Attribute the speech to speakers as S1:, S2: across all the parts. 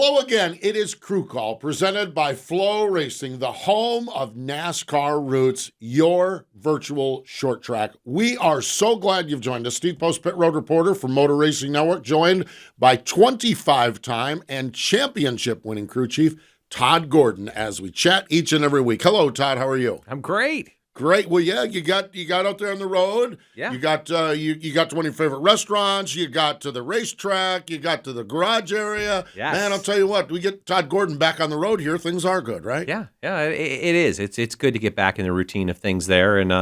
S1: Hello again. It is Crew Call, presented by Flow Racing, the home of NASCAR Roots, your virtual short track. We are so glad you've joined us. Steve Post, pit road reporter for Motor Racing Network, joined by 25-time and championship-winning crew chief Todd Gordon as we chat each and every week. Hello, Todd. How are you?
S2: I'm great.
S1: Great. Well, yeah, you got out there on the road.
S2: Yeah.
S1: You got you got to one of your favorite restaurants. You got to the racetrack. You got to the garage area.
S2: Yes.
S1: Man, I'll tell you what. We get Todd Gordon back on the road here. Things are good, right?
S2: Yeah. It is. It's good to get back in the routine of things there. And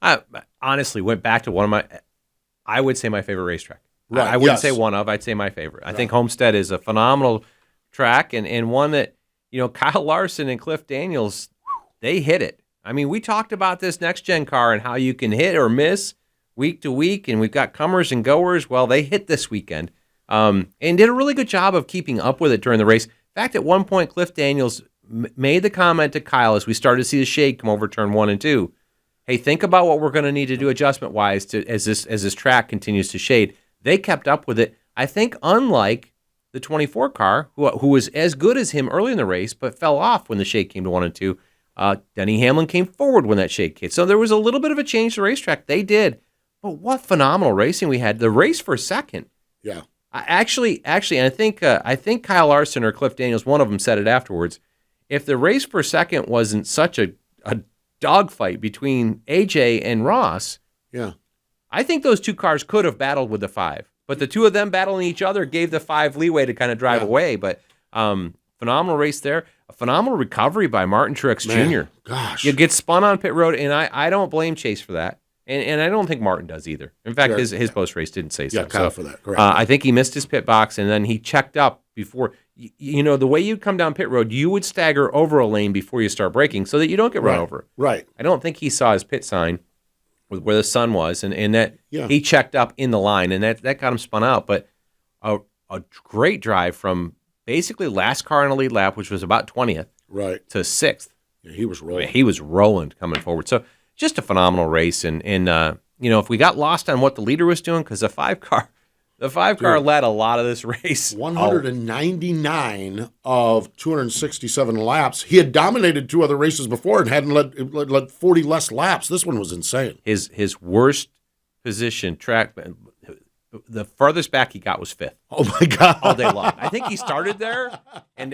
S2: I honestly went back to one of my, I would say my favorite racetrack.
S1: Right.
S2: I wouldn't say one of. I'd say my favorite. I think Homestead is a phenomenal track and one that Kyle Larson and Cliff Daniels, they hit it. I mean, we talked about this next-gen car and how you can hit or miss week to week, and we've got comers and goers. Well, they hit this weekend and did a really good job of keeping up with it during the race. In fact, at one point, Cliff Daniels made the comment to Kyle as we started to see the shade come over turn 1 and 2. Hey, think about what we're going to need to do adjustment-wise as this track continues to shade. They kept up with it. I think unlike the 24 car, who was as good as him early in the race but fell off when the shade came to 1 and 2, Denny Hamlin came forward when that shade hit. So there was a little bit of a change to the racetrack. They did. But what phenomenal racing we had. The race for second.
S1: Yeah.
S2: Actually, and I think Kyle Larson or Cliff Daniels, one of them said it afterwards. If the race for second wasn't such a dogfight between AJ and Ross,
S1: yeah,
S2: I think those two cars could have battled with the 5. But the two of them battling each other gave the 5 leeway to kind of drive away. But phenomenal race there. A phenomenal recovery by Martin Truex Jr.
S1: Gosh.
S2: You get spun on pit road, and I don't blame Chase for that. And I don't think Martin does either. In fact, his post-race didn't say so.
S1: Yeah, Kyle for that. Correct.
S2: I think he missed his pit box, and then he checked up before. The way you come down pit road, you would stagger over a lane before you start braking so that you don't get run over.
S1: Right.
S2: I don't think he saw his pit sign where the sun was, and that he checked up in the line, and that got him spun out. But a great drive from basically last car in a lead lap, which was about 20th, to 6th.
S1: Yeah, he was rolling.
S2: He was rolling coming forward. So just a phenomenal race. And if we got lost on what the leader was doing, because the 5 car led a lot of this race.
S1: 199 of 267 laps. He had dominated 2 other races before and hadn't led 40 less laps. This one was insane.
S2: His worst position track. The farthest back he got was 5th.
S1: Oh, my God.
S2: All day long. I think he started there and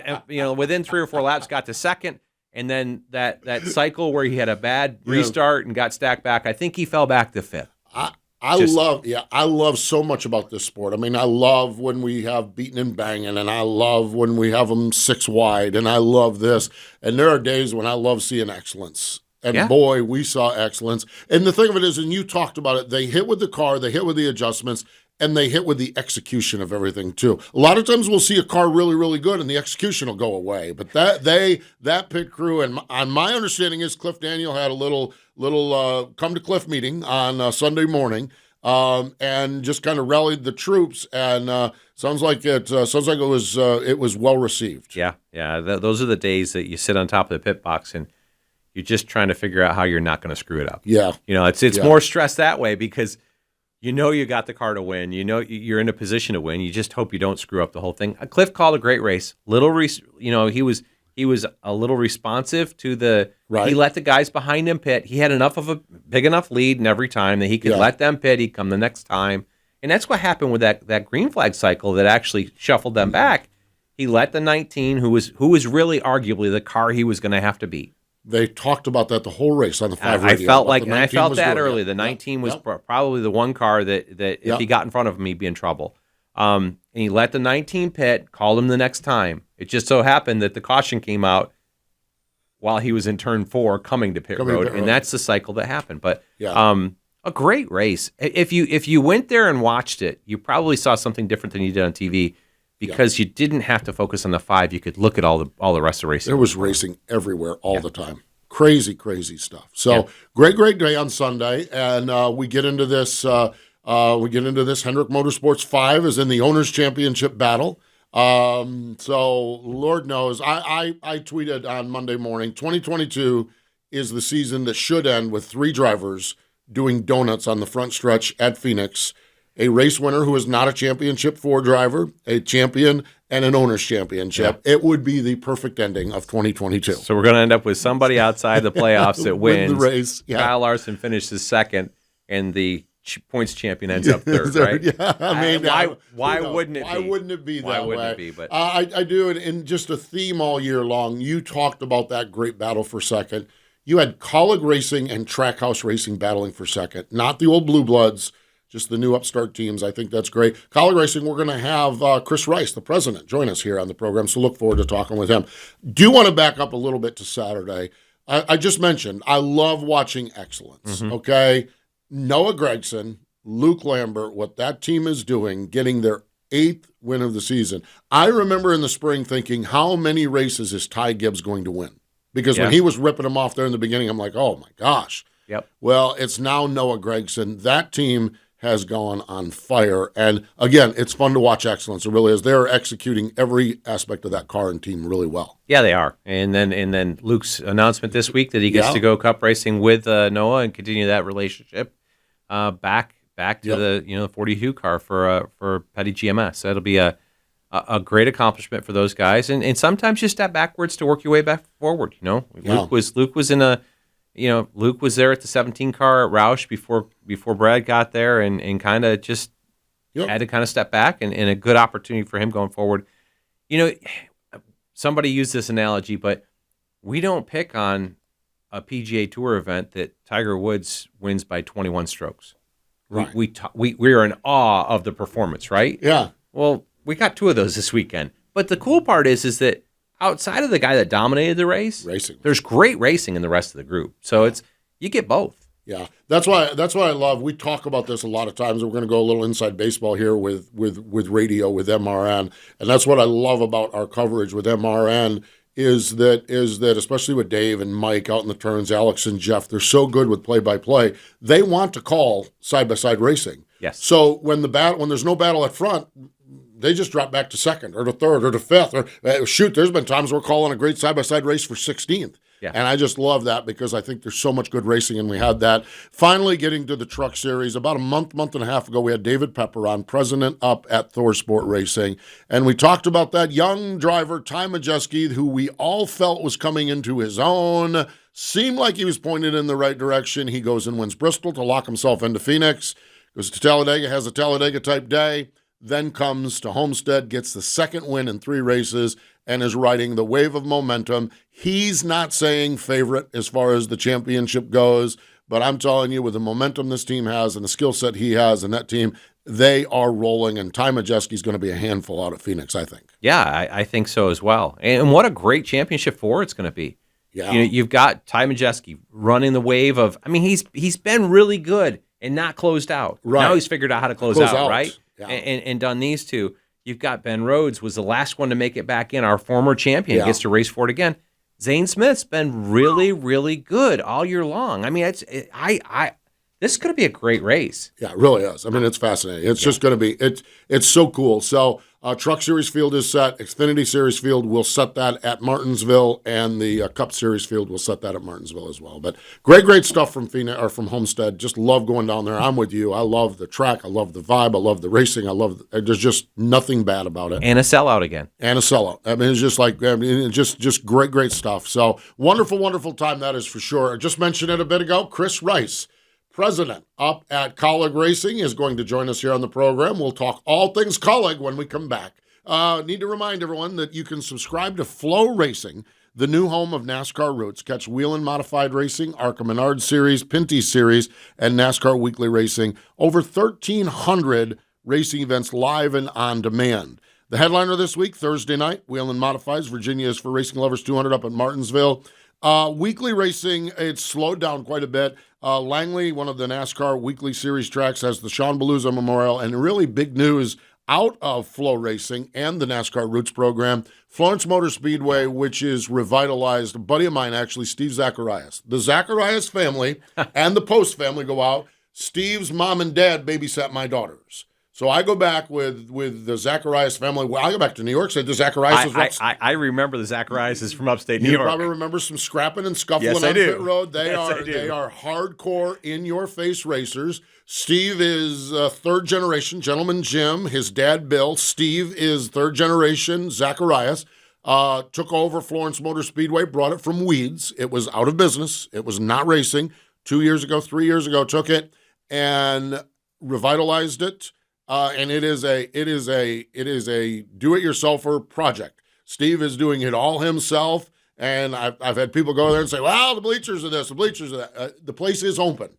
S2: within 3 or 4 laps got to 2nd. And then that cycle where he had a bad restart and got stacked back, I think he fell back to 5th.
S1: I love so much about this sport. I mean, I love when we have beating and banging, and I love when we have them 6 wide, and I love this. And there are days when I love seeing excellence. And boy, we saw excellence. And the thing of it is, and you talked about it, they hit with the car, they hit with the adjustments, and they hit with the execution of everything too. A lot of times we'll see a car really, really good, and the execution will go away. But that pit crew, and on my understanding is Cliff Daniel had a little come to Cliff meeting on Sunday morning, and just kind of rallied the troops. And sounds like it was well received.
S2: Yeah. Those are the days that you sit on top of the pit box and you're just trying to figure out how you're not going to screw it up.
S1: Yeah.
S2: It's more stress that way because you got the car to win. You're in a position to win. You just hope you don't screw up the whole thing. Cliff called a great race. He was a little responsive to the. Right. He let the guys behind him pit. He had enough of a big enough lead, and every time that he could let them pit, he'd come the next time. And that's what happened with that green flag cycle that actually shuffled them back. He let the 19, who was really arguably the car he was going to have to beat.
S1: They talked about that the whole race on the 5 radio.
S2: I felt that early. The 19 was probably the one car that if he got in front of him, he'd be in trouble. And he let the 19 pit, called him the next time. It just so happened that the caution came out while he was in turn 4 coming to pit road, and that's the cycle that happened. But a great race. If you went there and watched it, you probably saw something different than you did on TV. Because you didn't have to focus on the 5, you could look at all the rest of the racing.
S1: There was racing everywhere all the time. Crazy stuff. So great day on Sunday, and we get into this. Hendrick Motorsports 5 is in the Owners Championship battle. So Lord knows, I tweeted on Monday morning, 2022 is the season that should end with 3 drivers doing donuts on the front stretch at Phoenix. a race winner who is not a championship 4 driver, a champion, and an owner's championship. Yeah. It would be the perfect ending of 2022.
S2: So we're going to end up with somebody outside the playoffs that wins.
S1: The race. Yeah.
S2: Kyle Larson finishes second, and the points champion ends up third, right?
S1: Yeah, I mean,
S2: why wouldn't it be?
S1: Why wouldn't it be that
S2: way?
S1: Why
S2: wouldn't
S1: way?
S2: it be? But
S1: I do it in just a theme all year long. You talked about that great battle for second. You had Kaulig Racing and Trackhouse Racing battling for second, not the old Blue Bloods, just the new upstart teams. I think that's great. Kaulig Racing, we're going to have Chris Rice, the president, join us here on the program, so look forward to talking with him. Do want to back up a little bit to Saturday. I just mentioned, I love watching excellence, okay? Noah Gragson, Luke Lambert, what that team is doing, getting their 8th win of the season. I remember in the spring thinking, how many races is Ty Gibbs going to win? Because when he was ripping them off there in the beginning, I'm like, oh, my gosh.
S2: Yep.
S1: Well, it's now Noah Gragson. That team has gone on fire. And, again, it's fun to watch excellence. It really is. They're executing every aspect of that car and team really well.
S2: Yeah, they are. And then Luke's announcement this week that he gets to go cup racing with Noah and continue that relationship back to the 42 car for Petty GMS. That'll be a great accomplishment for those guys. And sometimes you step backwards to work your way back forward. Luke was in a Luke was there at the 17 car at Roush before Brad got there and kind of just had to kind of step back and a good opportunity for him going forward. Somebody used this analogy, but we don't pick on a PGA Tour event that Tiger Woods wins by 21 strokes.
S1: Right.
S2: We are in awe of the performance, right?
S1: Yeah.
S2: Well, we got 2 of those this weekend. But the cool part is that outside of the guy that dominated the race, there's great racing in the rest of the group. So you get both.
S1: Yeah, that's why I love. We talk about this a lot of times. We're going to go a little inside baseball here with radio with MRN, and that's what I love about our coverage with MRN is that especially with Dave and Mike out in the turns, Alex and Jeff, they're so good with play-by-play. They want to call side-by-side racing.
S2: Yes.
S1: So when there's no battle at front, they just drop back to second or to third or to fifth. Or there's been times we're calling a great side-by-side race for 16th.
S2: Yeah.
S1: And I just love that because I think there's so much good racing, and we had that. Finally getting to the truck series, about a month and a half ago, we had David Pepper on, president up at Thor Sport Racing, and we talked about that young driver, Ty Majeski, who we all felt was coming into his own, seemed like he was pointed in the right direction. He goes and wins Bristol to lock himself into Phoenix, goes to Talladega, has a Talladega-type day, then comes to Homestead, gets the second win in 3 races, and is riding the wave of momentum. He's not saying favorite as far as the championship goes, but I'm telling you, with the momentum this team has and the skill set he has and that team, they are rolling, and Ty Majeski's going to be a handful out of Phoenix, I think.
S2: Yeah, I think so as well. And what a great championship 4 it's going to be.
S1: Yeah.
S2: You've got Ty Majeski running the wave of, he's been really good and not closed out.
S1: Right.
S2: Now he's figured out how to close out, right?
S1: Yeah.
S2: And done these 2. You've got Ben Rhodes was the last one to make it back in, our former champion, gets to race for it again. Zane Smith's been really, really good all year long. This is going to be a great race.
S1: Yeah, it really is. It's fascinating. It's just going to be, it's so cool. So Truck Series field is set. Xfinity Series field, will set that at Martinsville, and the Cup Series field will set that at Martinsville as well. But great stuff from Phoenix or from Homestead. Just love going down there. I'm with you. I love the track. I love the vibe. I love the racing. There's just nothing bad about it.
S2: And a sellout again.
S1: And a sellout. It's just like, just great stuff. So wonderful time, that is for sure. I just mentioned it a bit ago. Chris Rice, president up at Kaulig Racing, is going to join us here on the program. We'll talk all things Kaulig when we come back. Need to remind everyone that you can subscribe to Flow Racing, the new home of NASCAR Roots. Catch Whelen Modified Racing, ARCA Menard Series, Pinty Series, and NASCAR Weekly Racing. Over 1,300 racing events live and on demand. The headliner this week, Thursday night, Whelen Modifies, Virginia is for Racing Lovers 200 up at Martinsville. Weekly racing, it's slowed down quite a bit. Langley, one of the NASCAR Weekly Series tracks, has the Sean Beluza Memorial, and really big news out of Flow Racing and the NASCAR Roots program, Florence Motor Speedway, which is revitalized. A buddy of mine, actually, Steve Zacharias. The Zacharias family and the Post family go out. Steve's mom and dad babysat my daughters. So I go back with the Zacharias family. Well, I go back to New York. Said the Zacharias.
S2: I remember the Zacharias is from upstate New York.
S1: You probably remember some scrapping and scuffling on pit road. They are hardcore in your face racers. Steve is third generation, Gentleman Jim. His dad, Bill. Steve is third generation, Zacharias. Took over Florence Motor Speedway, brought it from weeds. It was out of business. It was not racing. 2 years ago, 3 years ago, took it and revitalized it. And it is a do-it-yourselfer project. Steve is doing it all himself. And I've had people go there and say, well, the bleachers are this, the bleachers are that. The place is open.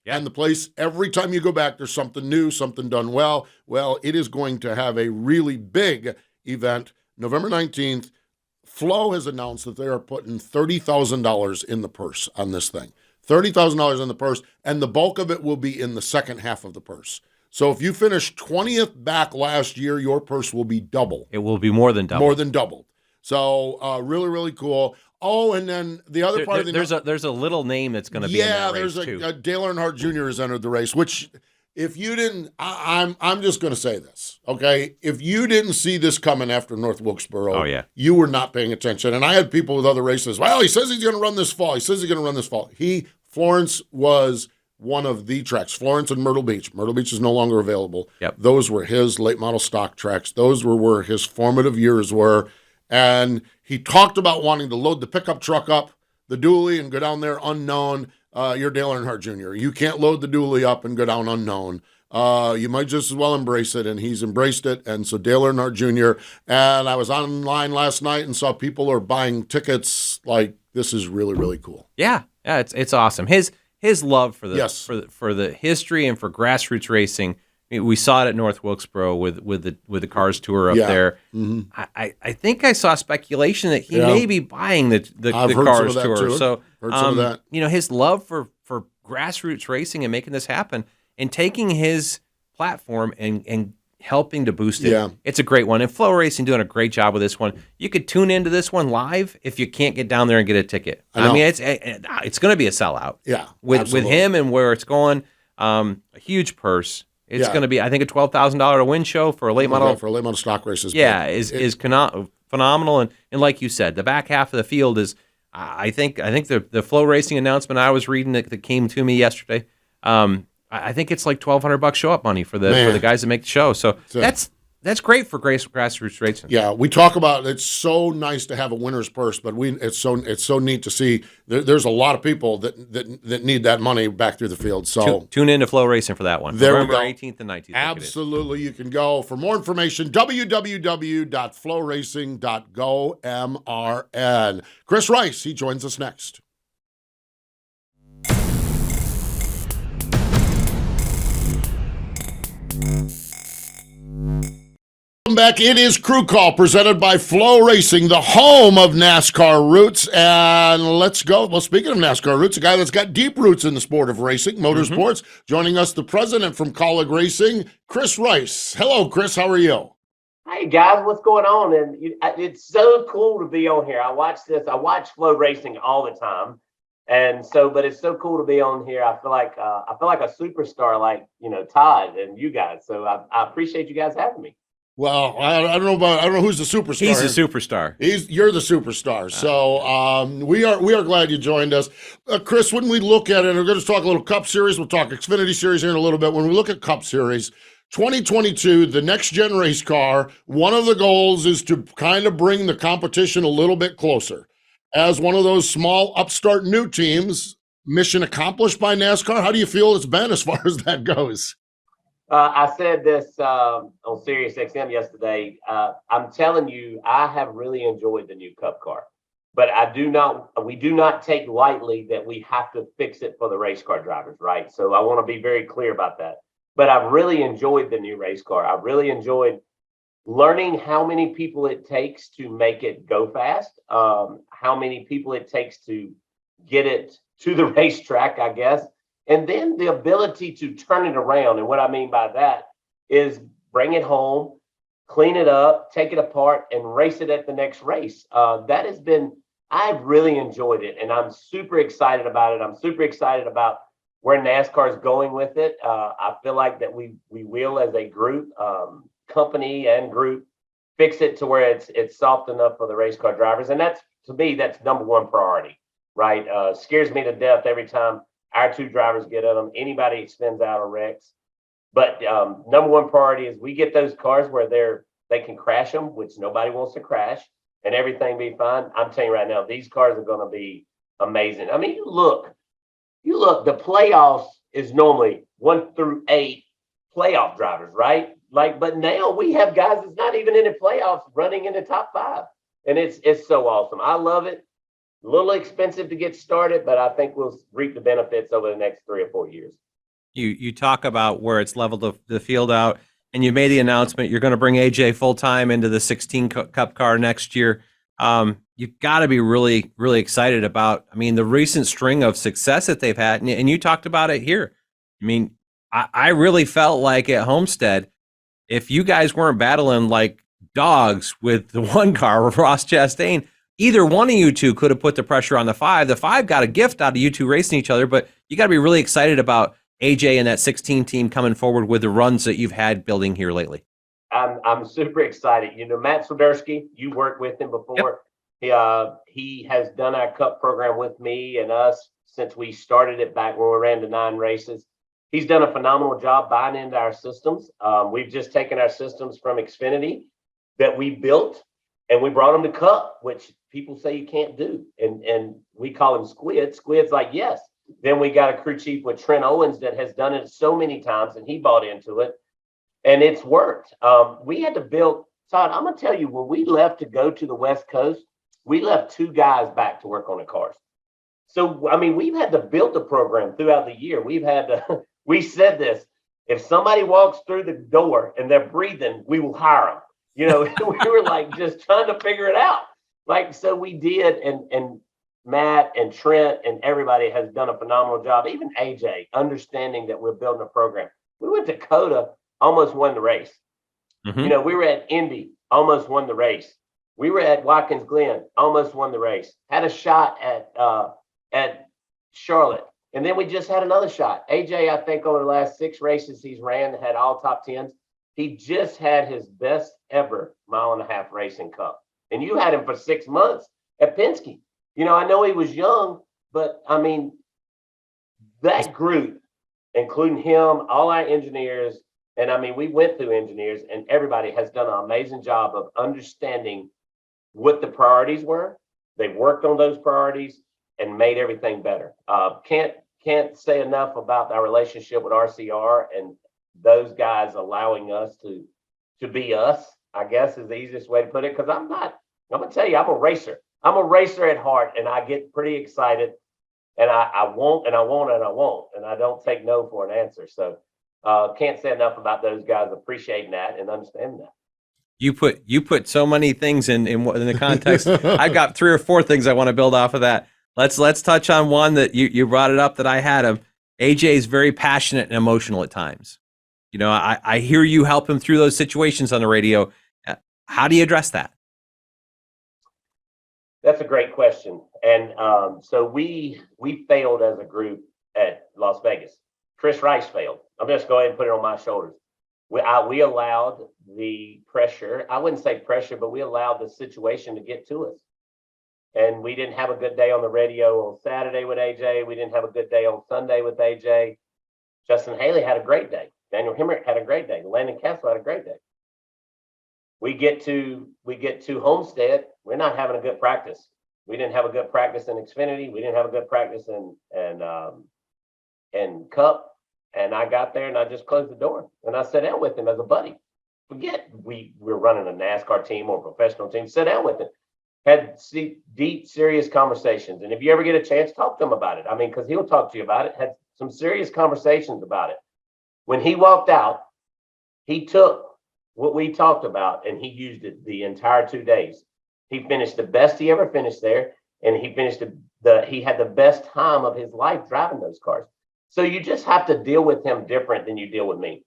S1: Yeah. And the place, every time you go back, there's something new, something done well. Well, it is going to have a really big event. November 19th, Flo has announced that they are putting $30,000 in the purse on this thing. $30,000 in the purse, and the bulk of it will be in the second half of the purse. So if you finish 20th back last year, your purse will be double.
S2: It will be more than double.
S1: More than doubled. So really, really cool. Oh, and then the other part of the
S2: there's a little name that's going to be in that race too.
S1: There's Dale Earnhardt Jr. has entered the race, which if you didn't, I'm just going to say this, okay? If you didn't see this coming after North Wilkesboro, you were not paying attention. And I had people with other races, well, he says he's going to run this fall. Florence was one of the tracks, Florence and Myrtle Beach. Myrtle Beach is no longer available.
S2: Yep.
S1: Those were his late model stock tracks. Those were where his formative years were. And he talked about wanting to load the pickup truck up, the dually, and go down there unknown. You're Dale Earnhardt Jr. You can't load the dually up and go down unknown. You might just as well embrace it, and he's embraced it. And so Dale Earnhardt Jr. And I was online last night and saw people are buying tickets. Like, this is really, really cool.
S2: Yeah, it's awesome. His love for the history and for grassroots racing. We saw it at North Wilkesboro with the Cars Tour up there. Mm-hmm. I think I saw speculation that he may be buying the Cars Tour.
S1: Too.
S2: So
S1: heard some of that.
S2: His love for grassroots racing and making this happen and taking his platform and helping to boost it.
S1: Yeah.
S2: It's a great one. And Flow Racing doing a great job with this one. You could tune into this one live if you can't get down there and get a ticket. I mean, it's going to be a sellout.
S1: Yeah,
S2: with him and where it's going. A huge purse. It's going to be, I think, a $12,000 win show for a late model.
S1: For a late model stock races.
S2: Yeah, is phenomenal. And like you said, the back half of the field is, I think the Flow Racing announcement I was reading that came to me yesterday, I think it's like $1,200 show up money for the guys that make the show. So that's great for grassroots racing.
S1: Yeah, we talk about it's so nice to have a winner's purse, but it's so neat to see. There's a lot of people that need that money back through the field. So
S2: tune in to Flow Racing for that one. November 18th and 19th.
S1: Absolutely, you can go. For more information, www.flowracing.go MRN. Chris Rice, he joins us next. Welcome back. It is Crew Call presented by Flow Racing, the home of NASCAR roots. And let's go. Well, speaking of NASCAR roots, a guy that's got deep roots in the sport of racing, motorsports, joining us, the president from Kaulig Racing, Chris Rice. Hello, Chris. How are you?
S3: Hey, guys. What's going on? And it's so cool to be on here. I watch Flow Racing all the time. And so, but it's so cool to be on here. I feel like a superstar, like, Todd and you guys. So I appreciate you guys having me.
S1: Well, I don't know who's the superstar.
S2: He's the superstar.
S1: You're the superstar. So we are glad you joined us, Chris. When we look at it, we're going to talk a little Cup Series. We'll talk Xfinity Series here in a little bit. When we look at Cup Series 2022, the next gen race car, one of the goals is to kind of bring the competition a little bit closer. As one of those small upstart new teams, mission accomplished by NASCAR. How do you feel it's been as far as that goes?
S3: I said this on Sirius XM yesterday. I'm telling you, I have really enjoyed the new Cup car, but we do not take lightly that we have to fix it for the race car drivers, right? So I want to be very clear about that. But I've really enjoyed the new race car. I've really enjoyed learning how many people it takes to make it go fast, how many people it takes to get it to the racetrack, I guess. And then the ability to turn it around. And what I mean by that is bring it home, clean it up, take it apart, and race it at the next race. I've really enjoyed it, and I'm super excited about it. I'm super excited about where NASCAR is going with it. I feel like that we will, as a group, company and group, fix it to where it's soft enough for the race car drivers. And to me, that's number one priority, right? Scares me to death every time Our two drivers get on them. Anybody expends out on wrecks. But number one priority is we get those cars where they can crash them, which nobody wants to crash, and everything be fine. I'm telling you right now, these cars are going to be amazing. I mean, you look, the playoffs is normally 1 through 8 playoff drivers, right? But now we have guys that's not even in the playoffs running in the top 5. And it's so awesome. I love it. A little expensive to get started, but I think we'll reap the benefits over the next 3 or 4 years.
S2: You talk about where it's leveled the field out, and you made the announcement you're going to bring AJ full time into the 16 Cup car next year. You've got to be really, really excited about, I mean, the recent string of success that they've had, and you talked about it here. I mean, I really felt like at Homestead, if you guys weren't battling like dogs with the one car, Ross Chastain, either one of you two could have put the pressure on the 5. The 5 got a gift out of you two racing each other, but you got to be really excited about AJ and that 16 team coming forward with the runs that you've had building here lately.
S3: I'm super excited. You know, Matt Swiderski, you worked with him before. Yep. He has done our Cup program with me and us since we started it back when we ran the 9 races. He's done a phenomenal job buying into our systems. We've just taken our systems from Xfinity that we built and we brought them to Cup, which people say you can't do. And we call him Squid. Squid's like, yes. Then we got a crew chief with Trent Owens that has done it so many times and he bought into it and it's worked. We had to build, Todd, I'm going to tell you, when we left to go to the West Coast, we left 2 guys back to work on the cars. So, I mean, we've had to build the program throughout the year. We've had to, we said this, if somebody walks through the door and they're breathing, we will hire them. You know, we were like just trying to figure it out. Like, so we did, and Matt and Trent and everybody has done a phenomenal job. Even AJ, understanding that we're building a program. We went to Coda, almost won the race. Mm-hmm. You know, we were at Indy, almost won the race. We were at Watkins Glen, almost won the race. Had a shot at Charlotte, and then we just had another shot. AJ, I think over the last 6 races he's ran, had all top 10s. He just had his best ever 1.5-mile race in Cup. And you had him for 6 months at Penske. You know, I know he was young, but I mean, that group, including him, all our engineers, and I mean, we went through engineers, and everybody has done an amazing job of understanding what the priorities were. They worked on those priorities and made everything better. Can't say enough about our relationship with RCR and those guys allowing us to be us, I guess is the easiest way to put it. Because I'm gonna tell you, I'm a racer. I'm a racer at heart, and I get pretty excited, and I won't, and I won't, and I won't, and I don't take no for an answer. So can't say enough about those guys appreciating that and understanding that.
S2: You put so many things in the context. I've got 3 or 4 things I want to build off of that. Let's touch on one that you brought it up that I had him. AJ is very passionate and emotional at times. You know, I hear you help him through those situations on the radio. How do you address that?
S3: That's a great question. And so we failed as a group at Las Vegas. Chris Rice failed. I'm just going to put it on my shoulders. We allowed the pressure. I wouldn't say pressure, but we allowed the situation to get to us. And we didn't have a good day on the radio on Saturday with AJ. We didn't have a good day on Sunday with AJ. Justin Haley had a great day. Daniel Hemrick had a great day. Landon Castle had a great day. We get to Homestead. We're not having a good practice. We didn't have a good practice in Xfinity. We didn't have a good practice in Cup. And I got there and I just closed the door and I sat down with him as a buddy. Forget we're running a NASCAR team or a professional team. Sit down with him. Had deep, serious conversations. And if you ever get a chance, talk to him about it. I mean, because he'll talk to you about it. Had some serious conversations about it. When he walked out, he took what we talked about and he used it the entire 2 days. He finished the best he ever finished there, and he finished he had the best time of his life driving those cars. So you just have to deal with him different than you deal with me.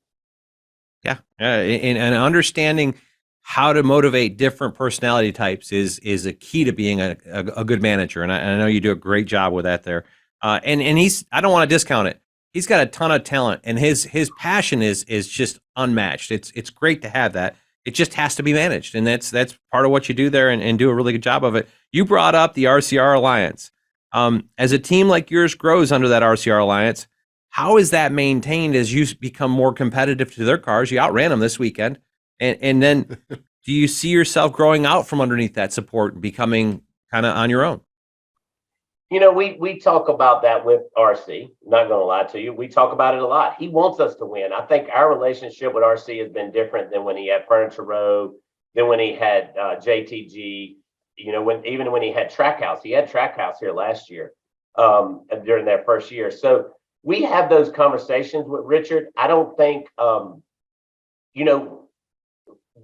S2: Yeah, and understanding how to motivate different personality types is a key to being a good manager, and I know you do a great job with that there. And he's, I don't want to discount it. He's got a ton of talent, and his passion is just unmatched. It's great to have that. It just has to be managed, and that's part of what you do there, and do a really good job of it. You brought up the RCR Alliance. As a team like yours grows under that RCR alliance, how is that maintained as you become more competitive to their cars? You outran them this weekend. And then do you see yourself growing out from underneath that support and becoming kind of on your own?
S3: We talk about that with RC. Not going to lie to you. We talk about it a lot. He wants us to win. I think our relationship with RC has been different than when he had Furniture Row, than when he had JTG, when he had Trackhouse. He had Trackhouse here last year during their first year. So we have those conversations with Richard. I don't think,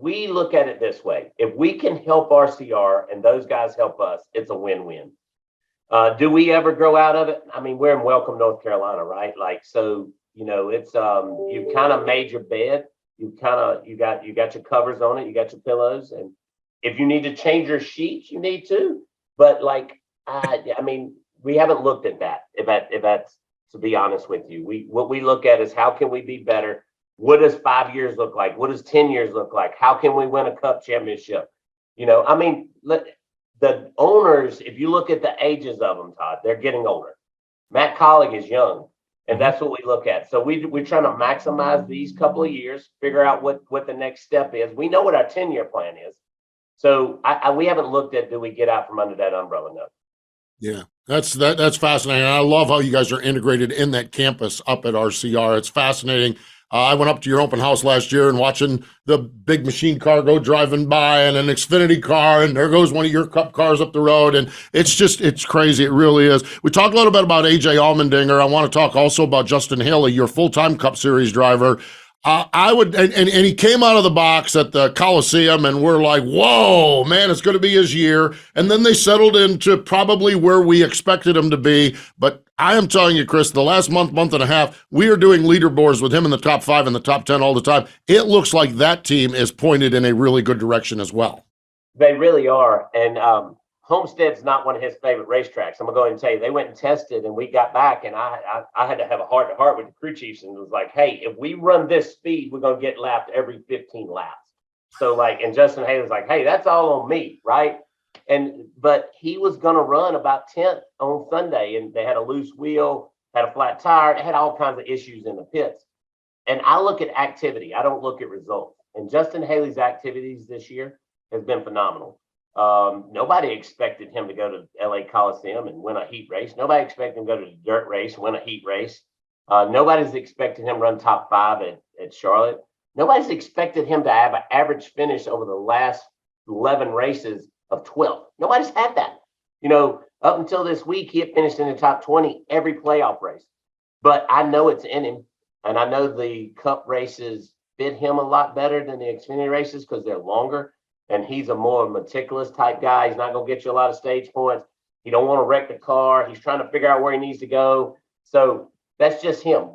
S3: we look at it this way. If we can help RCR and those guys help us, it's a win-win. Do we ever grow out of it? I mean, we're in Welcome, North Carolina, right? It's you've kind of made your bed. You got your covers on it. You got your pillows, and if you need to change your sheets, you need to. But we haven't looked at that. If that's to be honest with you, what we look at is how can we be better? What does 5 years look like? What does 10 years look like? How can we win a cup championship? The owners, if you look at the ages of them, Todd, they're getting older. Matt Kaulig is young, and that's what we look at. So we're trying to maximize these couple of years, figure out what the next step is. We know what our 10-year plan is. So we haven't looked at, do we get out from under that umbrella? No.
S1: Yeah, that's fascinating. I love how you guys are integrated in that campus up at RCR. It's fascinating. I went up to your open house last year and watching the big machine car go driving by and an Xfinity car, and there goes one of your cup cars up the road. And it's crazy. It really is. We talked a little bit about AJ Allmendinger. I want to talk also about Justin Haley, your full-time Cup Series driver. And he came out of the box at the Coliseum, and we're like, whoa, man, it's going to be his year. And then they settled into probably where we expected him to be. But I am telling you, Chris, the last month and a half, we are doing leaderboards with him in the top 5 and the top 10 all the time. It looks like that team is pointed in a really good direction as well.
S3: They really are. And Homestead's not one of his favorite racetracks. I'm going to go ahead and tell you, they went and tested, and we got back, and I had to have a heart-to-heart with the crew chiefs, and it was like, hey, if we run this speed, we're going to get lapped every 15 laps. So, and Justin Haley's like, hey, that's all on me, right? But he was going to run about 10th on Sunday, and they had a loose wheel, had a flat tire, they had all kinds of issues in the pits. And I look at activity. I don't look at results. And Justin Haley's activities this year has been phenomenal. Nobody expected him to go to LA Coliseum and win a heat race. Nobody expected him to go to the dirt race, win a heat race. Nobody's expected him to run top 5 at Charlotte. Nobody's expected him to have an average finish over the last 11 races of 12th. Nobody's had that. Up until this week, he had finished in the top 20 every playoff race. But I know it's in him, and I know the Cup races fit him a lot better than the Xfinity races because they're longer. And he's a more meticulous type guy. He's not going to get you a lot of stage points. He don't want to wreck the car. He's trying to figure out where he needs to go. So that's just him.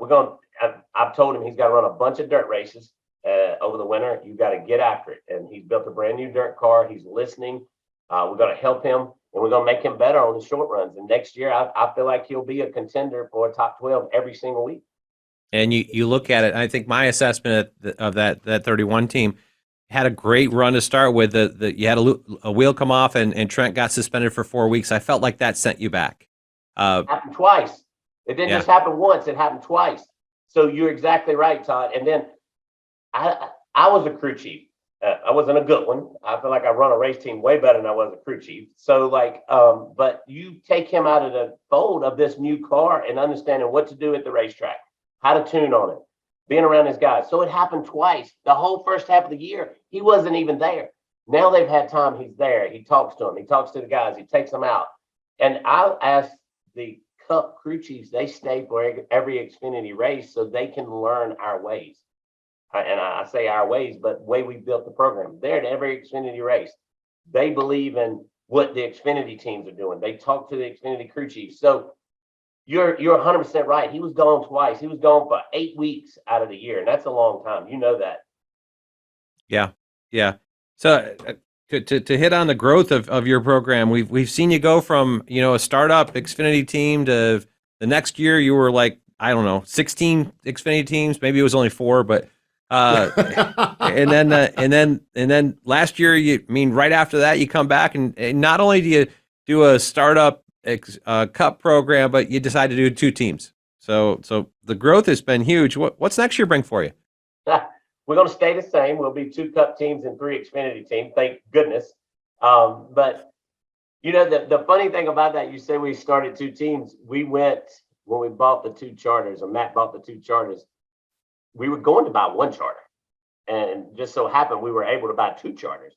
S3: I've told him he's got to run a bunch of dirt races over the winter. You got to get after it. And he's built a brand new dirt car. He's listening. We're going to help him, and we're going to make him better on the short runs. And next year, I feel like he'll be a contender for a top 12 every single week.
S2: And you look at it, I think my assessment of that 31 team had a great run to start with. You had a wheel come off, and Trent got suspended for 4 weeks. I felt like that sent you back.
S3: It happened twice. It didn't just happen once. It happened twice. So you're exactly right, Todd. And then I was a crew chief. I wasn't a good one. I feel like I run a race team way better than I was a crew chief. So but you take him out of the fold of this new car and understanding what to do at the racetrack, how to tune on it, being around his guys. So it happened twice. The whole first half of the year, he wasn't even there. Now they've had time. He's there. He talks to them. He talks to the guys. He takes them out. And I asked the Cup crew chiefs, they stay for every Xfinity race so they can learn our ways. And I say our ways, but the way we built the program. They're at every Xfinity race. They believe in what the Xfinity teams are doing. They talk to the Xfinity crew chiefs. So you're 100% right. He was gone twice. He was gone for 8 weeks out of the year, and that's a long time. You know that.
S2: Yeah. So to hit on the growth of your program, we've seen you go from a startup Xfinity team to the next year you were like, I don't know, 16 Xfinity teams. Maybe it was only 4, but and then last year, right after that, you come back and not only do you do a startup Cup program, but you decided to do 2 teams. So the growth has been huge. What's next year bring for you?
S3: We're going to stay the same. We'll be 2 Cup teams and 3 Xfinity teams. Thank goodness. But the funny thing about that, you say we started 2 teams. We went when we bought the 2 charters, or Matt bought the 2 charters. We were going to buy 1 charter, and just so happened we were able to buy 2 charters.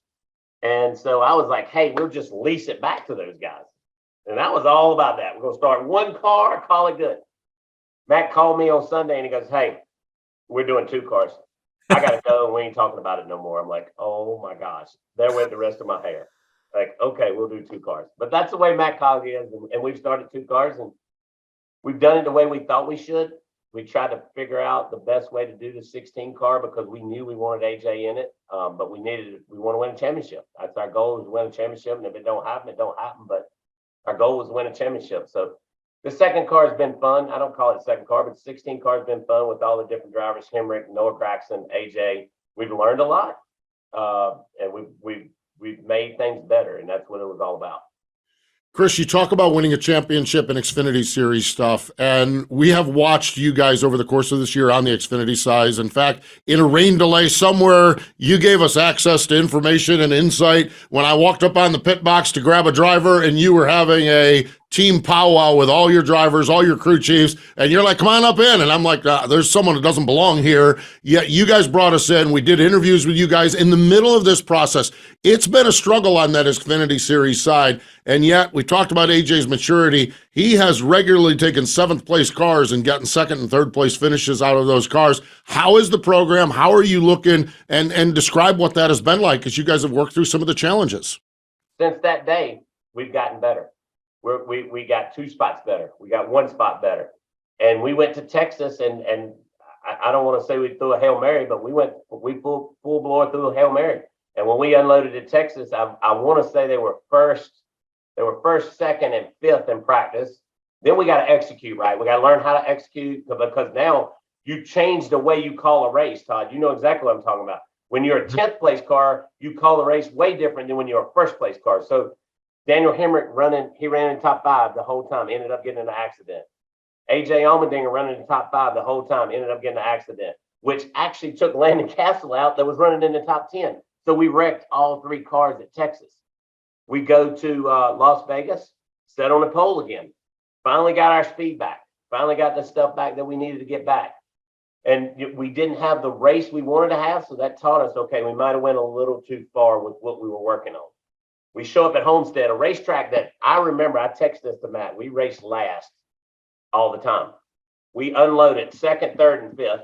S3: And so I was like, hey, we'll just lease it back to those guys. And that was all about that. We're going to start 1 car, call it good. Matt called me on Sunday and he goes, hey, we're doing 2 cars. I got to go, and we ain't talking about it no more. I'm like, oh my gosh, there went the rest of my hair. Like, okay, we'll do 2 cars. But that's the way Matt Kaulig is. And we've started 2 cars, and we've done it the way we thought we should. We tried to figure out the best way to do the 16 car because we knew we wanted AJ in it. But we want to win a championship. That's our goal, is to win a championship. And if it don't happen, it don't happen. But our goal was to win a championship. So the second car has been fun. I don't call it a second car, but the 16 car has been fun with all the different drivers, Hemrick, Noah Craxton, AJ. We've learned a lot. And we've made things better. And that's what it was all about.
S1: Chris, you talk about winning a championship and Xfinity Series stuff, and we have watched you guys over the course of this year on the Xfinity side. In fact, in a rain delay somewhere, you gave us access to information and insight when I walked up on the pit box to grab a driver, and you were having a team powwow with all your drivers, all your crew chiefs, and you're like, come on up in. And I'm like, there's someone that doesn't belong here. Yet you guys brought us in. We did interviews with you guys in the middle of this process. It's been a struggle on that Xfinity Series side. And yet we talked about AJ's maturity. He has regularly taken 7th place cars and gotten 2nd and 3rd place finishes out of those cars. How is the program? How are you looking? And describe what that has been like, because you guys have worked through some of the challenges.
S3: Since that day, we've gotten better. We got 2 spots better. We got 1 spot better. And we went to Texas, and I don't want to say we threw a Hail Mary, but we full blower through a Hail Mary. And when we unloaded at Texas, I want to say they were first, 2nd, and 5th in practice. Then we got to execute, right? We got to learn how to execute, because now you change the way you call a race, Todd. You know exactly what I'm talking about. When you're a 10th place car, you call a race way different than when you're a 1st place car. So Daniel Hemrick ran in top 5 the whole time, ended up getting in an accident. AJ Allmendinger running in top 5 the whole time, ended up getting an accident, which actually took Landon Castle out that was running in the top 10. So we wrecked all 3 cars at Texas. We go to Las Vegas, set on the pole again. Finally got our speed back. Finally got the stuff back that we needed to get back. And we didn't have the race we wanted to have, so that taught us, okay, we might have went a little too far with what we were working on. We show up at Homestead, a racetrack that I remember, I texted this to Matt, we raced last all the time. We unloaded 2nd, 3rd, and 5th,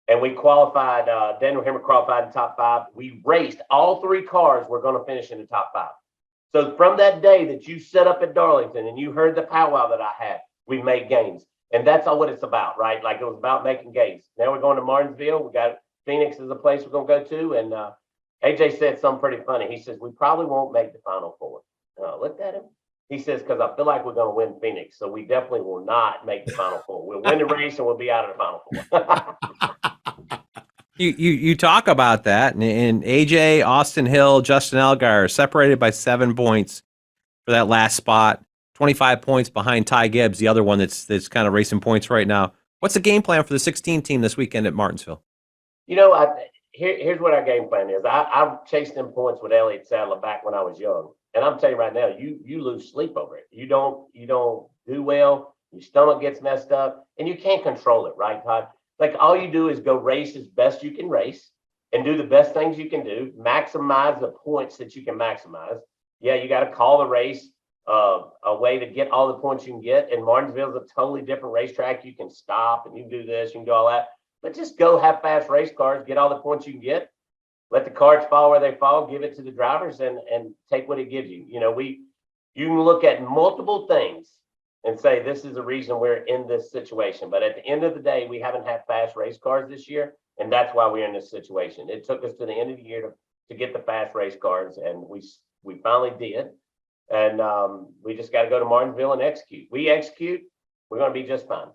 S3: and we qualified, Daniel Hemrick qualified in top 5. We raced, all 3 cars were going to finish in the top 5. So from that day that you set up at Darlington and you heard the powwow that I had, we made gains. And that's all what it's about, right? Like, it was about making gains. Now we're going to Martinsville. We got Phoenix is a place we're going to go to, and AJ said something pretty funny. He says, we probably won't make the Final 4. And I looked at him. He says, because I feel like we're going to win Phoenix. So we definitely will not make the Final 4. We'll win the race and we'll be out of the Final 4.
S2: You talk about that, and AJ, Austin Hill, Justin Allgaier separated by 7 points for that last spot. 25 points behind Ty Gibbs, the other one that's kind of racing points right now. What's the game plan for the 16 team this weekend at Martinsville?
S3: Here's what our game plan is. I chased them points with Elliott Sadler back when I was young. And I'm telling you right now, you lose sleep over it. You don't do well. Your stomach gets messed up, and you can't control it, right, Todd? Like, all you do is go race as best you can race and do the best things you can do, maximize the points that you can maximize. Yeah, you got to call the race a way to get all the points you can get. And Martinsville is a totally different racetrack. You can stop and you can do this, you can do all that. But just go have fast race cars, get all the points you can get, let the cards fall where they fall, give it to the drivers, and take what it gives you. You can look at multiple things and say, this is the reason we're in this situation. But at the end of the day, we haven't had fast race cars this year, and that's why we're in this situation. It took us to the end of the year to get the fast race cars, and we finally did. And we just got to go to Martinsville and execute. We execute, we're going to be just fine.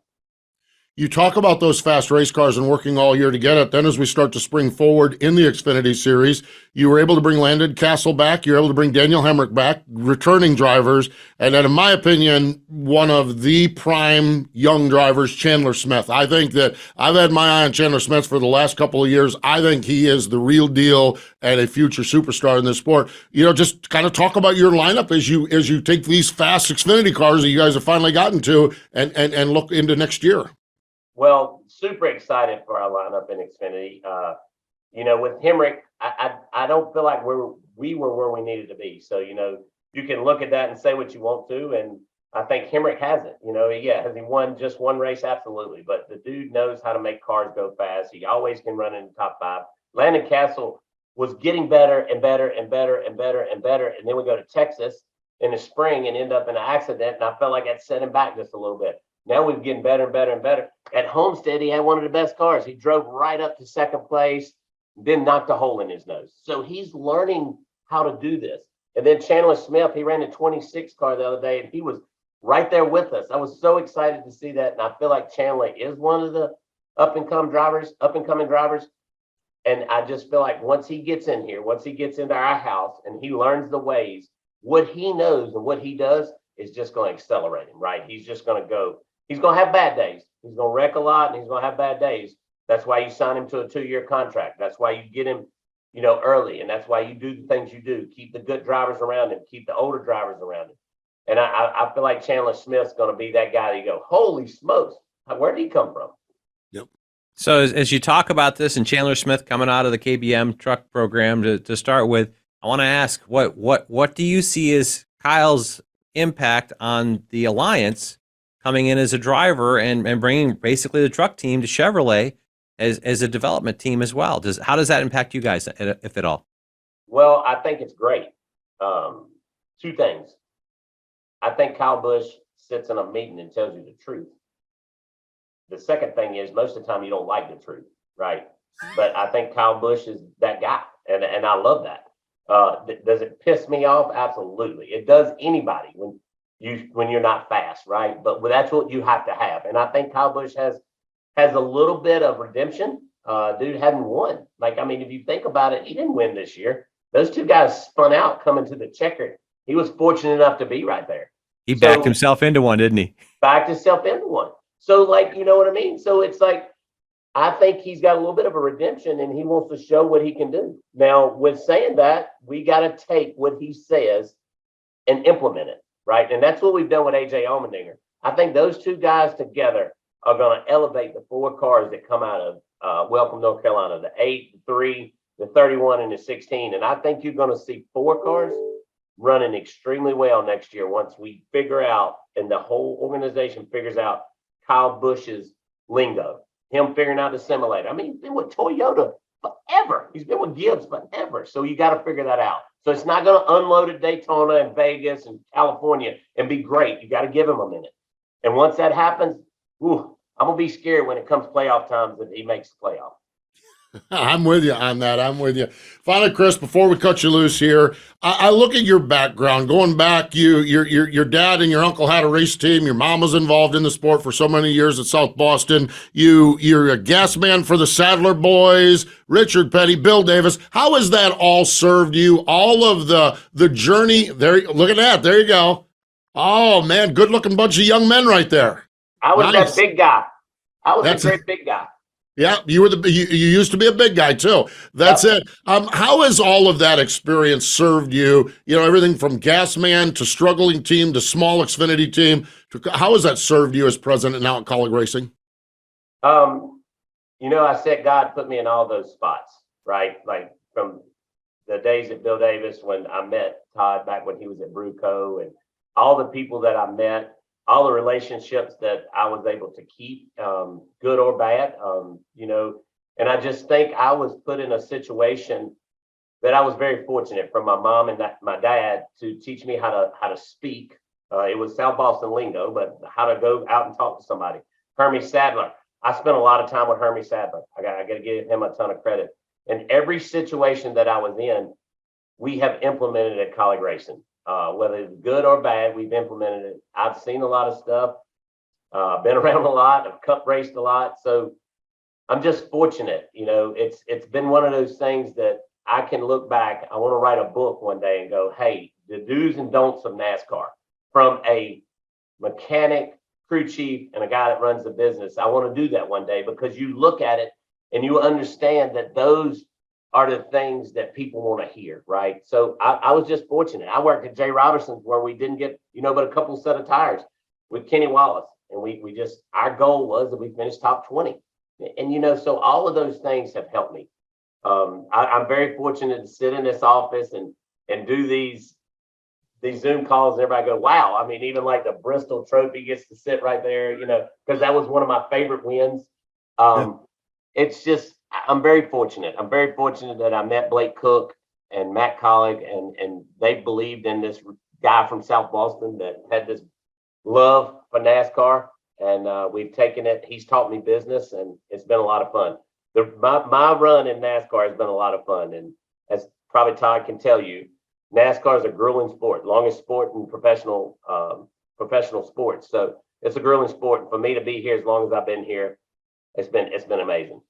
S1: You talk about those fast race cars and working all year to get it. Then as we start to spring forward in the Xfinity Series, you were able to bring Landon Castle back. You were able to bring Daniel Hemrick back, returning drivers. And then, in my opinion, one of the prime young drivers, Chandler Smith. I think that I've had my eye on Chandler Smith for the last couple of years. I think he is the real deal and a future superstar in this sport. Just kind of talk about your lineup as you take these fast Xfinity cars that you guys have finally gotten to and look into next year.
S3: Well, super excited for our lineup in Xfinity. With Hemrick, I don't feel like we were where we needed to be. So, you can look at that and say what you want to, and I think Hemrick has it. Has he won just one race? Absolutely. But the dude knows how to make cars go fast. He always can run in the top 5. Landon Castle was getting better and better and better and better and better. And then we go to Texas in the spring and end up in an accident. And I felt like that set him back just a little bit. Now we're getting better and better and better. At Homestead, he had one of the best cars. He drove right up to second place, then knocked a hole in his nose. So he's learning how to do this. And then Chandler Smith, he ran a 26 car the other day, and he was right there with us. I was so excited to see that. And I feel like Chandler is one of the up-and-coming drivers. And I just feel like once he gets in here, once he gets into our house and he learns the ways, what he knows and what he does is just going to accelerate him, right? He's just going to go. He's going to have bad days. He's going to wreck a lot, and he's going to have bad days. That's why you sign him to a 2-year contract. That's why you get him, early, and that's why you do the things you do. Keep the good drivers around him. Keep the older drivers around him. And I feel like Chandler Smith's going to be that guy that you go, holy smokes, where did he come from?
S1: Yep.
S2: So as you talk about this and Chandler Smith coming out of the KBM truck program to start with, I want to ask what do you see as Kyle's impact on the Alliance coming in as a driver and bringing basically the truck team to Chevrolet as a development team as well? How does that impact you guys, if at all?
S3: Well, I think it's great. 2 things. I think Kyle Busch sits in a meeting and tells you the truth. The second thing is most of the time you don't like the truth, right? But I think Kyle Busch is that guy, and I love that. Does it piss me off? Absolutely. It does anybody when you're not fast, right? But that's what you have to have. And I think Kyle Busch has a little bit of redemption. Dude hadn't won. If you think about it, he didn't win this year. Those 2 guys spun out coming to the checker. He was fortunate enough to be right there.
S2: He backed himself into one, didn't he?
S3: Backed himself into one. So, you know what I mean? So it's like, I think he's got a little bit of a redemption and he wants to show what he can do. Now, with saying that, we got to take what he says and implement it, right? And that's what we've done with AJ Allmendinger. I think those 2 guys together are going to elevate the 4 cars that come out of Welcome, North Carolina, the 8, the 3, the 31, and the 16. And I think you're going to see 4 cars running extremely well next year once we figure out and the whole organization figures out Kyle Busch's lingo. Him figuring out the simulator. He's been with Toyota forever. He's been with Gibbs forever. So you got to figure that out. So it's not going to unload at Daytona and Vegas and California and be great. You got to give him a minute. And once that happens, I'm going to be scared when it comes playoff times that he makes the playoff.
S1: I'm with you on that. I'm with you. Finally, Chris, before we cut you loose here, I look at your background. Going back, your dad and your uncle had a race team. Your mom was involved in the sport for so many years at South Boston. You're a gas man for the Sadler boys, Richard Petty, Bill Davis. How has that all served you? All of the journey there. Look at that. There you go. Oh man, good looking bunch of young men right there.
S3: I was
S1: Nice.
S3: that big guy. I was a great big guy.
S1: Yeah, you used to be a big guy too. That's it. How has all of that experience served you? Everything from gas man to struggling team to small Xfinity team. How has that served you as president now at Kaulig Racing?
S3: I said God put me in all those spots, right? Like from the days at Bill Davis when I met Todd back when he was at Bruco, and all the people that I met. All the relationships that I was able to keep, good or bad, and I just think I was put in a situation that I was very fortunate from my mom and my dad to teach me how to speak. It was South Boston lingo, but how to go out and talk to somebody. Hermie Sadler. I spent a lot of time with Hermie Sadler. I got to give him a ton of credit. And every situation that I was in, we have implemented at Kaulig Racing. Whether it's good or bad, we've implemented it. I've seen a lot of stuff. Been around a lot. I've cup raced a lot. So I'm just fortunate. It's been one of those things that I can look back. I want to write a book one day and go, hey, the do's and don'ts of NASCAR from a mechanic, crew chief, and a guy that runs the business. I want to do that one day because you look at it and you understand that those are the things that people want to hear, right? So I was just fortunate. I worked at Jay Robertson's where we didn't get, but a couple set of tires with Kenny Wallace. And we just, our goal was that we finished top 20. And, so all of those things have helped me. I'm very fortunate to sit in this office and do these Zoom calls and everybody go, wow. I mean, even like the Bristol Trophy gets to sit right there, because that was one of my favorite wins. It's just, I'm very fortunate. I'm very fortunate that I met Blake Cook and Matt Kaulig, and they believed in this guy from South Boston that had this love for NASCAR. And we've taken it. He's taught me business, and it's been a lot of fun. My run in NASCAR has been a lot of fun. And as probably Todd can tell you, NASCAR is a grueling sport, longest sport in professional sports. So it's a grueling sport. And for me to be here as long as I've been here, it's been amazing.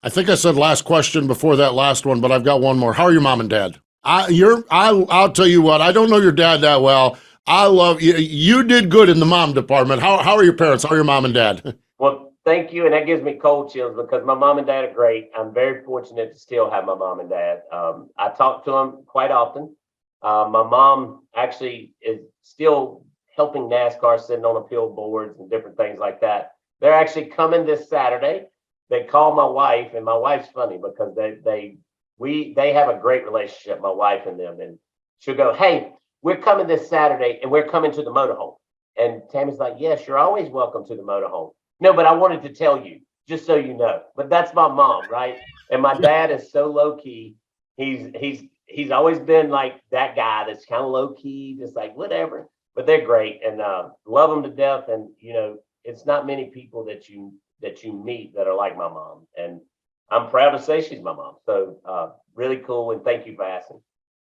S1: I think I said last question before that last one, but I've got one more. How are your mom and dad? I'll tell you what, I don't know your dad that well. I love you. You did good in the mom department. How are your parents? How are your mom and dad?
S3: Well, thank you. And that gives me cold chills because my mom and dad are great. I'm very fortunate to still have my mom and dad. I talk to them quite often. My mom actually is still helping NASCAR, sitting on appeal boards and different things like that. They're actually coming this Saturday. They call my wife, and my wife's funny because they have a great relationship, my wife and them. And she'll go, hey, we're coming this Saturday and we're coming to the motorhome. And Tammy's like, yes, you're always welcome to the motorhome. No, but I wanted to tell you, just so you know. But that's my mom, right? And my dad is so low key. He's always been like that guy that's kind of low key, just like whatever. But they're great and love them to death. And it's not many people that you meet that are like my mom. And I'm proud to say she's my mom. So really cool. And thank you for asking.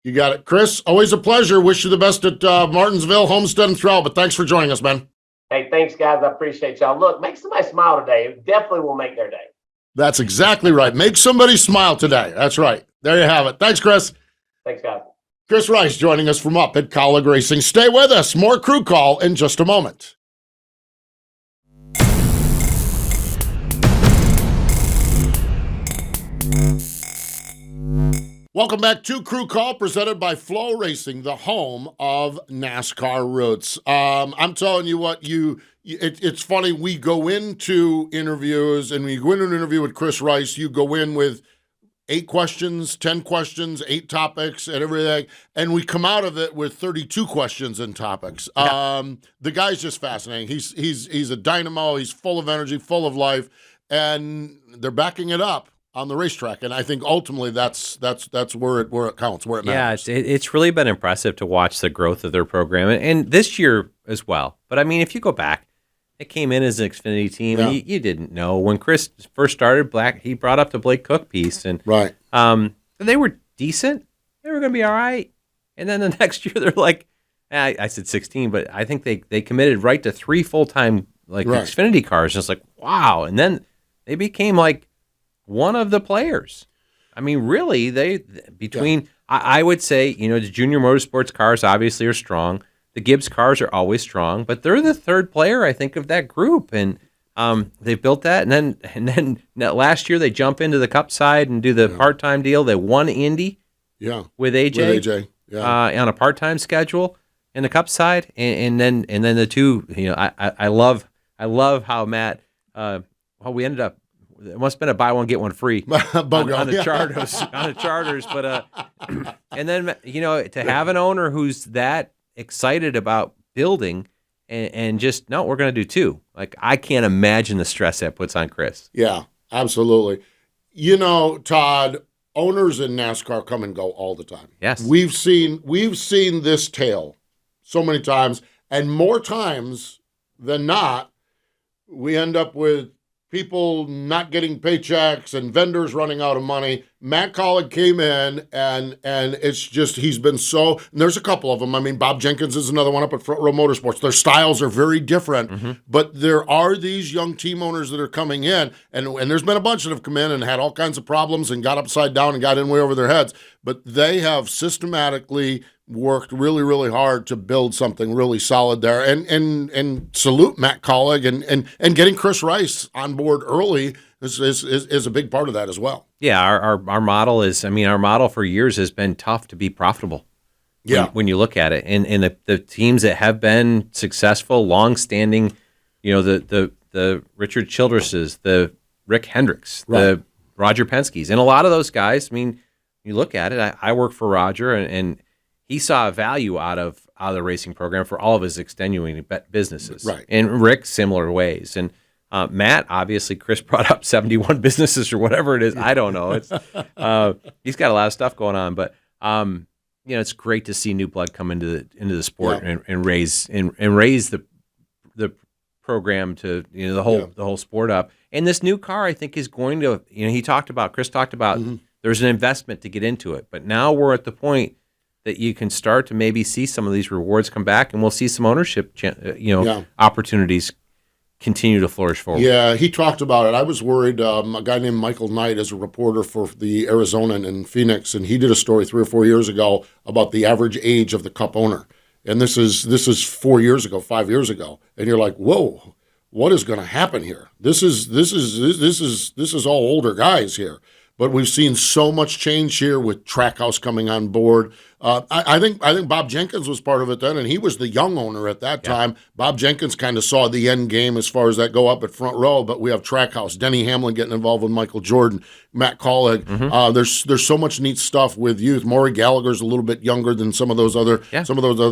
S1: You got it. Chris, always a pleasure. Wish you the best at Martinsville, Homestead, and throughout. But thanks for joining us, man.
S3: Hey, thanks, guys. I appreciate y'all. Look, make somebody smile today. It definitely will make their day.
S1: That's exactly right. Make somebody smile today. That's right. There you have it. Thanks, Chris.
S3: Thanks, guys.
S1: Chris Rice joining us from up at Kaulig Racing. Stay with us. More Crew Call in just a moment. Welcome back to Crew Call, presented by Flow Racing, the home of NASCAR roots. I'm telling you what, it's funny. We go into interviews, and when you go into an interview with Chris Rice, you go in with 8 questions, 10 questions, 8 topics, and everything, and we come out of it with 32 questions and topics. Yeah. The guy's just fascinating. He's a dynamo. He's full of energy, full of life, and they're backing it up on the racetrack, and I think ultimately that's where it counts, where it matters.
S2: Yeah, it's really been impressive to watch the growth of their program, and this year as well. But I mean, if you go back, it came in as an Xfinity team, and you didn't know when Chris first started. He brought up the Blake Cook piece, and
S1: right,
S2: they were decent. They were going to be all right, and then the next year they're like, I said 16, but I think they committed right to 3 full-time Xfinity cars. Just like wow, and then they became like one of the players. I mean, really, I would say, the junior motorsports cars obviously are strong. The Gibbs cars are always strong, but they're the third player, I think, of that group. And they've built that. And then last year they jump into the Cup side and do the part-time deal. They won Indy with AJ, on a part-time schedule in the Cup side. And then the two, I love how Matt, we ended up, it must have been a buy one get one free on the charters, but and then to have an owner who's that excited about building and just no, we're going to do 2. Like I can't imagine the stress that puts on Chris.
S1: Yeah, absolutely. Todd, owners in NASCAR come and go all the time.
S2: Yes,
S1: we've seen this tale so many times, and more times than not, we end up with people not getting paychecks and vendors running out of money. Matt Kaulig came in, and it's just, he's been so, and there's a couple of them. I mean, Bob Jenkins is another one up at Front Row Motorsports. Their styles are very different, but there are these young team owners that are coming in, and there's been a bunch that have come in and had all kinds of problems and got upside down and got in way over their heads, but they have systematically worked really, really hard to build something really solid there, and salute Matt Kaulig and getting Chris Rice on board early is a big part of that as well.
S2: Yeah, our model is, I mean, our model for years has been tough to be profitable. When you look at it, and the teams that have been successful, long-standing, the Richard Childresses, the Rick Hendricks, the Roger Penske's, and a lot of those guys. I mean, you look at it. I work for Roger, and he saw a value out of the racing program for all of his extenuating businesses,
S1: right?
S2: And Rick, similar ways, and Matt, obviously, Chris brought up 71 businesses or whatever it is. I don't know. It's he's got a lot of stuff going on, but it's great to see new blood come into the sport and raise the program to the whole sport up. And this new car, I think, is going to Chris talked about there's an investment to get into it, but now we're at the point that you can start to maybe see some of these rewards come back, and we'll see some ownership opportunities continue to flourish forward.
S1: Yeah, he talked about it. I was worried. A guy named Michael Knight is a reporter for the Arizonan in Phoenix, and he did a story 3 or 4 years ago about the average age of the Cup owner. And this is 4 years ago, 5 years ago, and you're like, whoa, what is going to happen here? This is all older guys here. But we've seen so much change here with Trackhouse coming on board. I think Bob Jenkins was part of it then, and he was the young owner at that time. Bob Jenkins kind of saw the end game as far as that go up at Front Row. But we have Trackhouse, Denny Hamlin getting involved with Michael Jordan, Matt Kaulig. There's so much neat stuff with youth. Maury Gallagher's a little bit younger than some of those other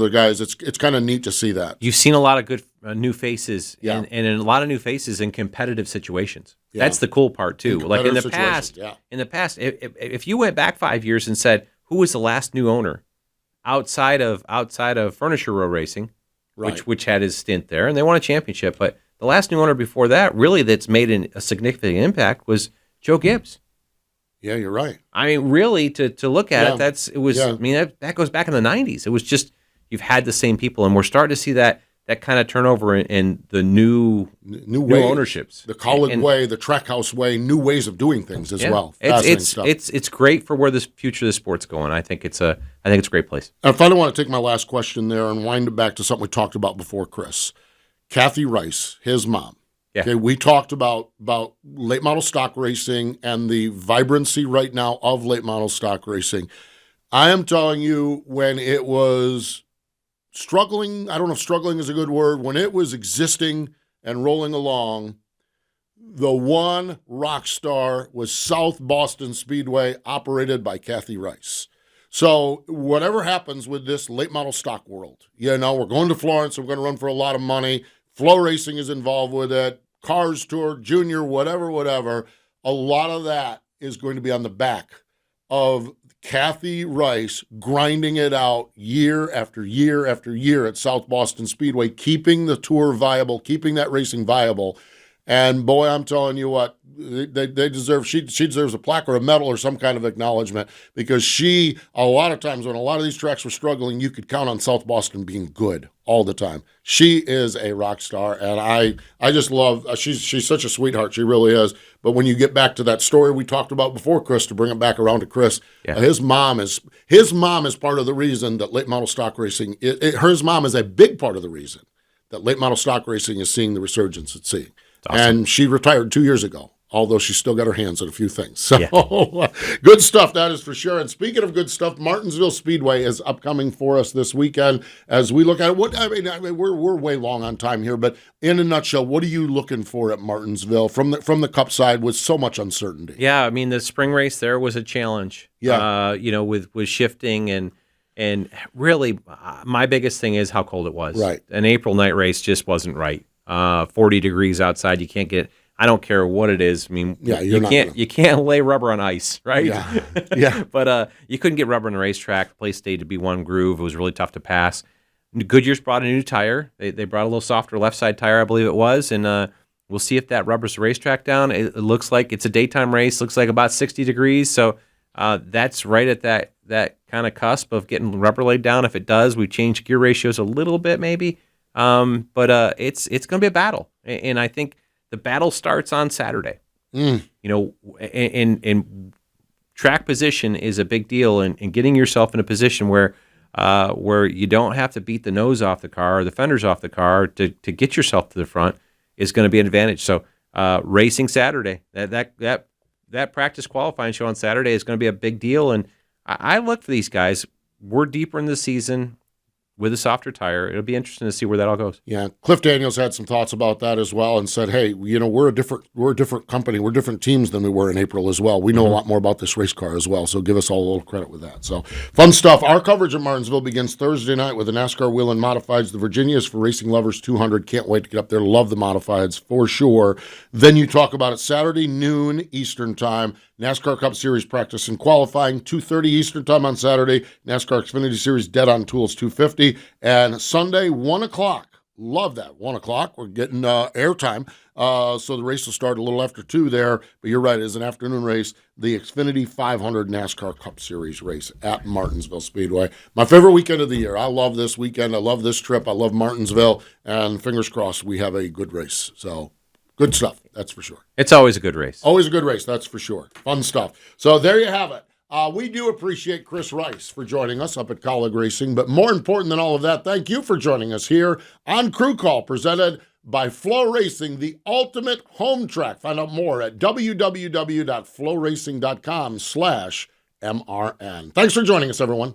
S1: guys. It's kind of neat to see that.
S2: You've seen a lot of good new faces, and a lot of new faces in competitive situations. Yeah. That's the cool part too. Like in the past, if you went back 5 years and said, who was the last new owner outside of Furniture Row Racing, which had his stint there, and they won a championship, but the last new owner before that, really, that's made a significant impact was Joe Gibbs.
S1: Yeah, you're right.
S2: I mean, really, to look at it, I mean, that goes back in the 90s. It was just, you've had the same people, and we're starting to see that kind of turnover in the new ownerships,
S1: the Kaulig way, the Trackhouse way, new ways of doing things as well.
S2: It's great for where this future of the sport's going. I think it's a great place.
S1: If I don't want to take my last question there and wind it back to something we talked about before, Chris, Kathy Rice, his mom. Yeah. Okay, we talked about late model stock racing and the vibrancy right now of late model stock racing. I am telling you, when it was struggling, I don't know if struggling is a good word, when it was existing and rolling along, the one rock star was South Boston Speedway, operated by Kathy Rice. So whatever happens with this late model stock world, we're going to Florence, we're going to run for a lot of money. Flow Racing is involved with it, Cars Tour, Junior, whatever. A lot of that is going to be on the back of Kathy Rice grinding it out year after year after year at South Boston Speedway, keeping the tour viable, keeping that racing viable. And boy, I'm telling you what, they deserve, she deserves a plaque or a medal or some kind of acknowledgement, because a lot of times when a lot of these tracks were struggling, you could count on South Boston being good all the time. She is a rock star, and I just love, she's such a sweetheart, she really is. But when you get back to that story we talked about before, Chris, to bring it back around to Chris, his mom is part of the reason that late model stock racing, his mom is a big part of the reason that late model stock racing is seeing the resurgence it's seeing. Awesome. And she retired 2 years ago, although she's still got her hands on a few things. So good stuff, that is for sure. And speaking of good stuff, Martinsville Speedway is upcoming for us this weekend as we look at it. I mean, we're way long on time here, but in a nutshell, what are you looking for at Martinsville from the Cup side with so much uncertainty?
S2: Yeah, I mean, the spring race there was a challenge. Yeah, with shifting and really, my biggest thing is how cold it was. Right, an April night race just wasn't right. 40 degrees outside, you can't get. I don't care what it is. I mean, you can't lay rubber on ice, right? Yeah. But you couldn't get rubber on the racetrack. The place stayed to be one groove. It was really tough to pass. Goodyear's brought a new tire. They brought a little softer left side tire, I believe it was, and We'll see if that rubbers the racetrack down. It looks like it's a daytime race. Looks like about 60 degrees. So that's right at that kind of cusp of getting rubber laid down. If it does, we change gear ratios a little bit maybe. But it's going to be a battle. And I think the battle starts on Saturday. You know, and track position is a big deal, and getting yourself in a position where you don't have to beat the nose off the car or the fenders off the car to get yourself to the front is going to be an advantage. So racing Saturday, that practice qualifying show on Saturday is going to be a big deal, and I look for these guys. We're deeper in the season with a softer tire. It'll be interesting to see where that all goes.
S1: Yeah, Cliff Daniels had some thoughts about that as well, and said, "Hey, you know, we're a different company, we're different teams than we were in April as well. We know a lot more about this race car as well, so give us all a little credit with that." So fun stuff. Our coverage at Martinsville begins Thursday night with the NASCAR Wheel and Modifieds. The Virginias for Racing Lovers 200. Can't wait to get up there. Love the Modifieds for sure. Then you talk about it Saturday noon Eastern time. NASCAR Cup Series practice and qualifying, 2:30 Eastern time on Saturday. NASCAR Xfinity Series Dead on Tools, 2:50. And Sunday, 1 o'clock. Love that, 1 o'clock. We're getting airtime. So the race will start a little after 2 there. But you're right, it is an afternoon race. The Xfinity 500 NASCAR Cup Series race at Martinsville Speedway. My favorite weekend of the year. I love this weekend. I love this trip. I love Martinsville. And fingers crossed we have a good race. So good stuff, that's for sure.
S2: It's always a good race.
S1: Always a good race, that's for sure. Fun stuff. So there you have it. We do appreciate Chris Rice for joining us up at Kaulig Racing, but more important than all of that, thank you for joining us here on Crew Call, presented by Flow Racing, the ultimate home track. Find out more at www.flowracing.com/MRN. Thanks for joining us, everyone.